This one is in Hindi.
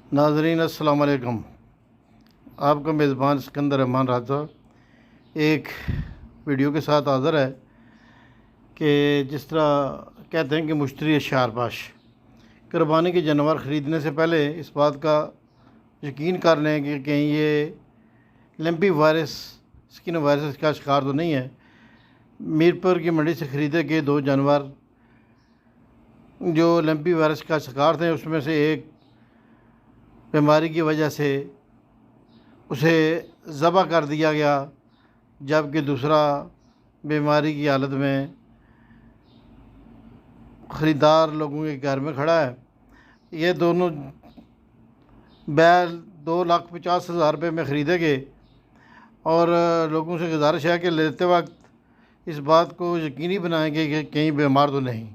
नाज़रीन अस्सलाम वालेकुम। आपका मेज़बान सिकंदर रहमान राजा एक वीडियो के साथ हाज़िर है कि जिस तरह कहते हैं कि मुश्तरी है शारबाश। कुर्बानी के जानवर ख़रीदने से पहले इस बात का यकीन कर लें कि कहीं ये लंपी वायरस स्किन वायरस का शिकार तो नहीं है। मीरपुर की मंडी से ख़रीदे गए 2 जानवर जो लंपी वायरस का शिकार थे, उसमें से एक बीमारी की वजह से उसे ज़बह कर दिया गया, जबकि दूसरा बीमारी की हालत में ख़रीदार लोगों के घर में खड़ा है। ये दोनों बैल 2,50,000 रुपये में ख़रीदे गए और लोगों से गुजारिश है कि लेते वक्त इस बात को यकीनी बनाएंगे कि कहीं बीमार तो नहीं।